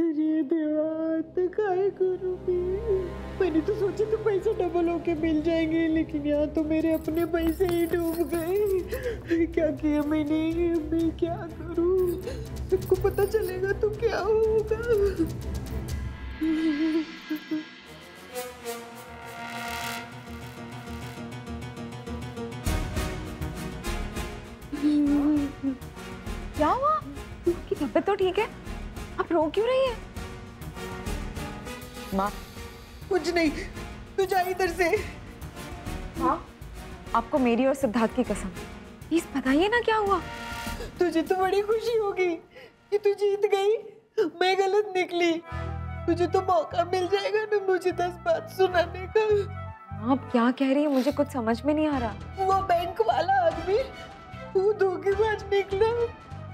अरे देवा, तो काय करूं मैं? मैंने तो सोचा तो पैसे डबल होके मिल जाएंगे, लेकिन यहाँ तो मेरे अपने पैसे ही डूब गए। क्या किया मैंने? मैं क्या करूं? सबको पता चलेगा तो क्या होगा? क्या हुआ? आपकी तबीयत तो ठीक है, आप रो क्यों रही है? माँ, कुछ नहीं, तू जा इधर से। माँ, आपको मेरी और सिद्धार्थ की कसम, प्लीज बताइए ना क्या हुआ। तुझे तो बड़ी खुशी होगी कि तू जीत गई, मैं गलत निकली। तुझे तो मौका मिल जाएगा ना मुझे 10 बात सुनाने का। आप क्या कह रही है, मुझे कुछ समझ में नहीं आ रहा। वो बैंक वाला आदमी वो धोखेबाज निकला,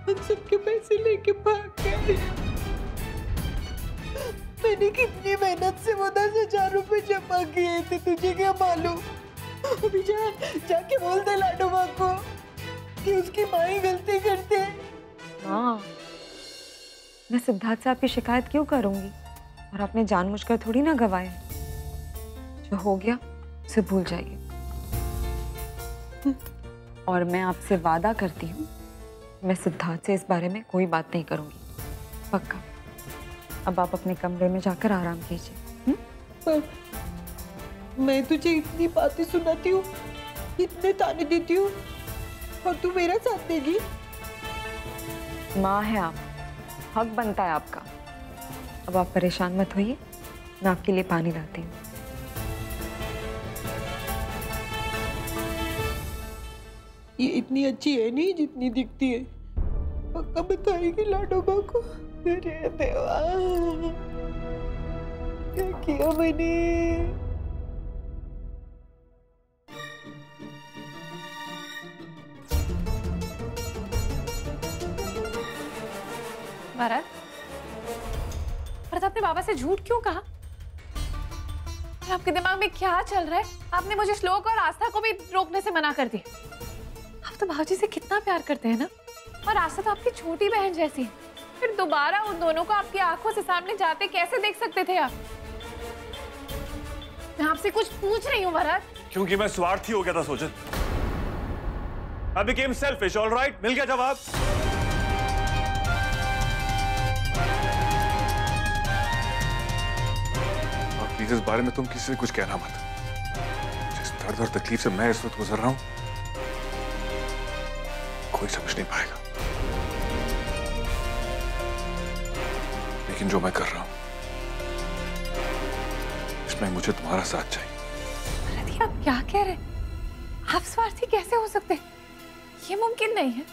हम सबके पैसे लेके भाग गए। मैंने कितनी मेहनत से वो 10,000 रुपए जमा किए थे, तुझे क्या मालूम? अभी जाके बोल दे लाडो माँ को कि उसकी माँ ही गलती करते हैं। माँ, मैं सिद्धार्थ से आपकी शिकायत क्यों करूंगी? और आपने जानबूझकर थोड़ी ना गवाए। जो हो गया उसे भूल जाइए। और मैं आपसे वादा करती हूँ, मैं सिद्धार्थ से इस बारे में कोई बात नहीं करूंगी, पक्का। अब आप अपने कमरे में जाकर आराम कीजिए। पर मैं तुझे इतनी बातें सुनाती हूँ, इतने ताने देती हूँ, और तू मेरा साथ देगी? माँ है आप, हक बनता है आपका। अब आप परेशान मत होइए, मैं आपके लिए पानी लाती हूँ। ये इतनी अच्छी है नहीं जितनी दिखती है। पक्का बताएगी लाडोबा को? अरे देवा, क्या किया मैंने? भरत, आपने बाबा से झूठ क्यों कहा? आपके दिमाग में क्या चल रहा है? आपने मुझे श्लोक और आस्था को भी रोकने से मना कर दिया। आप तो भाजी से कितना प्यार करते हैं ना, और आस्था तो आपकी छोटी बहन जैसी है। फिर दोबारा उन दोनों को आपकी आंखों से सामने जाते कैसे देख सकते थे आप? मैं आपसे कुछ पूछ रही हूँ भरत। क्योंकि मैं स्वार्थी हो गया था सोचन। I became selfish, all right? मिल गया जवाब। और प्लीज इस बारे में तुम किसी से कुछ कहना मत। जिस दर्द और तकलीफ से मैं इस वक्त गुजर रहा हूं, कोई समझ नहीं पाएगा। लेकिन जो मैं कर रहा हूं, इसमें मुझे तुम्हारा साथ चाहिए। भरत, आप क्या कह रहे हैं? आप स्वार्थी कैसे हो सकते हैं? ये मुमकिन नहीं है।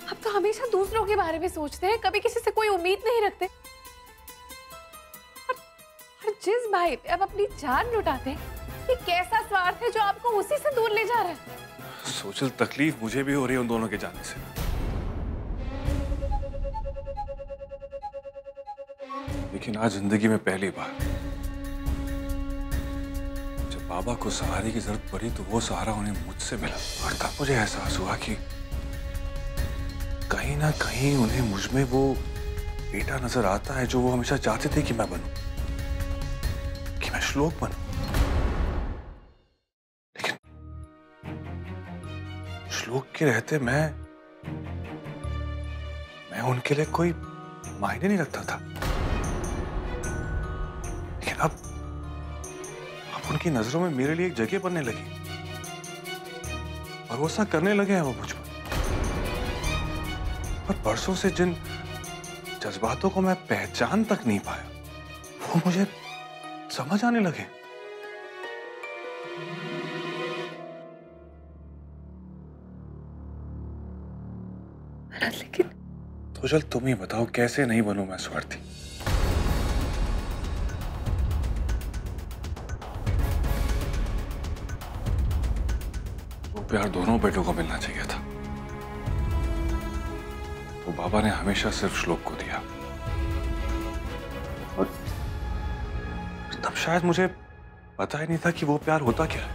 आप तो हमेशा दूसरों के बारे में सोचते हैं, कभी किसी से कोई उम्मीद नहीं रखते। और जिस भाई पे आप अपनी जान लुटाते हैं, ये कैसा स्वार्थ है जो आपको उसी से दूर ले जा रहा है? सोचल, तकलीफ मुझे भी हो रही है उन दोनों के जाने से। लेकिन आज जिंदगी में पहली बार जब बाबा को सहारे की जरूरत पड़ी तो वो सहारा उन्हें मुझसे मिला। और तब मुझे एहसास हुआ कि कहीं ना कहीं उन्हें मुझ में वो बेटा नजर आता है जो वो हमेशा चाहते थे कि मैं बनूं, कि मैं श्लोक बनूं। लेकिन श्लोक के रहते मैं उनके लिए कोई मायने नहीं रखता था। लेकिन अब उनकी नजरों में मेरे लिए एक जगह बनने लगी, भरोसा करने लगे हैं वो मुझ पर। और बरसों से जिन जज्बातों को मैं पहचान तक नहीं पाया, वो मुझे समझ आने लगे। लेकिन तो चल तुम ही बताओ, कैसे नहीं बनूं मैं स्वार्थी? वो प्यार दोनों बेटों को मिलना चाहिए था। वो बाबा ने हमेशा सिर्फ श्लोक को दिया, और तब शायद मुझे पता ही नहीं था कि वो प्यार होता क्या है।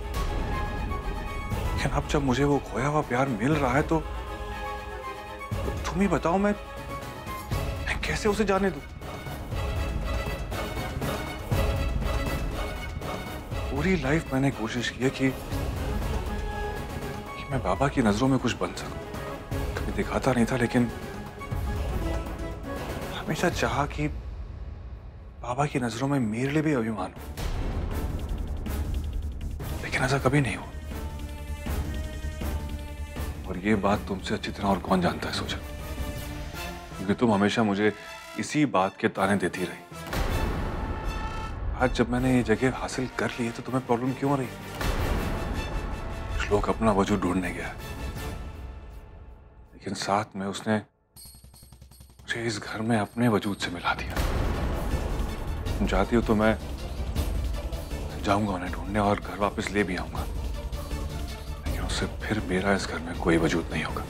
लेकिन अब जब मुझे वो खोया हुआ प्यार मिल रहा है तो तुम ही बताओ, मैं कैसे उसे जाने दूं? पूरी लाइफ मैंने कोशिश की है कि मैं बाबा की नजरों में कुछ बन सकूं। कभी दिखाता नहीं था, लेकिन हमेशा चाहा कि बाबा की नजरों में मेरे लिए भी अभिमान हो, लेकिन ऐसा कभी नहीं हुआ। और ये बात तुमसे अच्छी तरह और कौन जानता है सोचा, क्योंकि तुम हमेशा मुझे इसी बात के ताने देती रही। आज जब मैंने ये जगह हासिल कर ली है तो तुम्हें प्रॉब्लम क्यों हो रही? श्लोक अपना वजूद ढूंढने गया, लेकिन साथ में उसने मुझे इस घर में अपने वजूद से मिला दिया। तुम चाहती हो तो मैं जाऊंगा उन्हें ढूंढने और घर वापस ले भी आऊंगा, लेकिन उससे फिर मेरा इस घर में कोई वजूद नहीं होगा।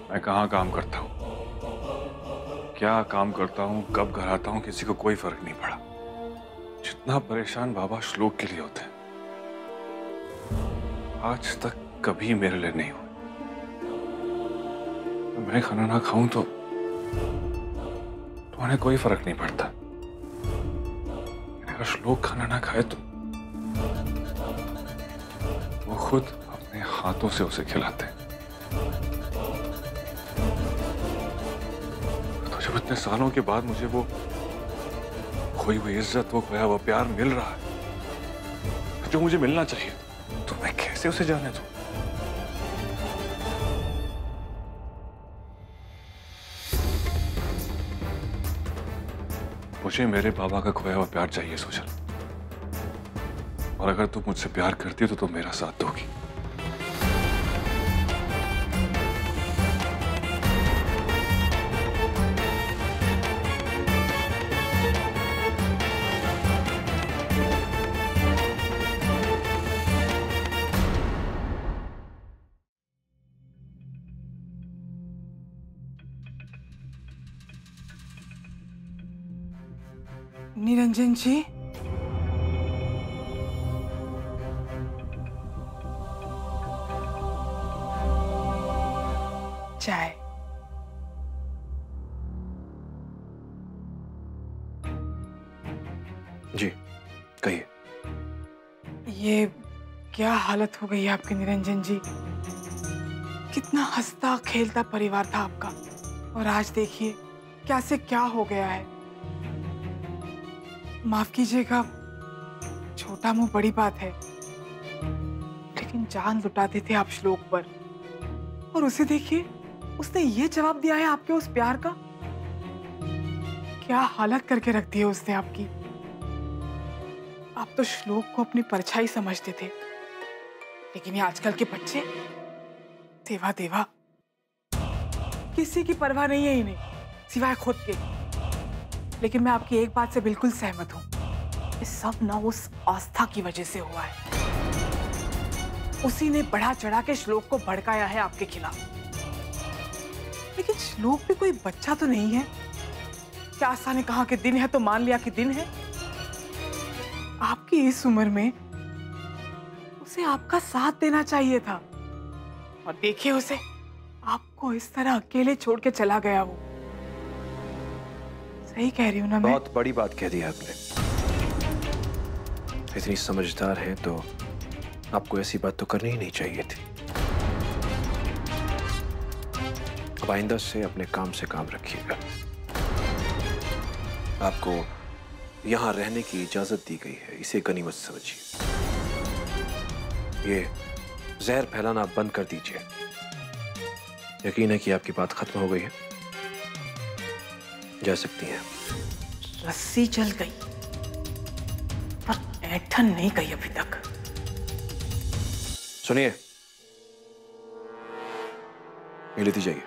मैं कहाँ काम करता हूँ, क्या काम करता हूँ, कब घर आता हूँ, किसी को कोई फर्क नहीं पड़ा। जितना परेशान बाबा श्लोक के लिए होते हैं, आज तक कभी मेरे लिए नहीं हुए। मैं खाना ना खाऊं तो उन्हें कोई फर्क नहीं पड़ता। अगर श्लोक खाना ना खाए तो वो खुद अपने हाथों से उसे खिलाते हैं। तो जब इतने सालों के बाद मुझे वो खोई हुई इज्जत, वो खोया हुआ प्यार मिल रहा है जो मुझे मिलना चाहिए, तो मैं कैसे उसे जाने दूं? मुझे मेरे बाबा का खोया हुआ प्यार चाहिए सुजल, और अगर तुम मुझसे प्यार करती हो तो तुम मेरा साथ दोगी। निरंजन जी, चाय। जी कहिए। ये क्या हालत हो गई है आपकी निरंजन जी? कितना हंसता खेलता परिवार था आपका, और आज देखिए क्या से क्या हो गया है। माफ कीजिएगा, छोटा मुंह बड़ी बात है, लेकिन जान लुटाते थे आप श्लोक पर, और उसे देखिए उसने ये जवाब दिया है आपके उस प्यार का। क्या हालत करके रख दी है उसने आपकी। आप तो श्लोक को अपनी परछाई समझते थे, लेकिन ये आजकल के बच्चे देवा देवा, किसी की परवाह नहीं है इन्हें सिवाय खुद के। लेकिन मैं आपकी एक बात से बिल्कुल सहमत हूं, ये सब ना उस आस्था की वजह से हुआ है। उसी ने बढ़ा चढ़ा के श्लोक को भड़काया है आपके खिलाफ। लेकिन श्लोक भी कोई बच्चा तो नहीं है। क्या आस्था ने कहा कि दिन है तो मान लिया कि दिन है। आपकी इस उम्र में उसे आपका साथ देना चाहिए था, और देखिए उसे आपको इस तरह अकेले छोड़ के चला गया। वो सही कह रही हूँ ना मैं? बहुत बड़ी बात कह दी आपने। इतनी समझदार है तो आपको ऐसी बात तो करनी ही नहीं चाहिए थी। अब आइंदा से अपने काम से काम रखिएगा। आपको यहां रहने की इजाजत दी गई है, इसे गनीमत समझिए। ये जहर फैलाना बंद कर दीजिए। यकीन है कि आपकी बात खत्म हो गई है, जा सकती हैं। रस्सी जल गई पर ऐंठन नहीं गई अभी तक। सुनिए, ये लेती जाइए।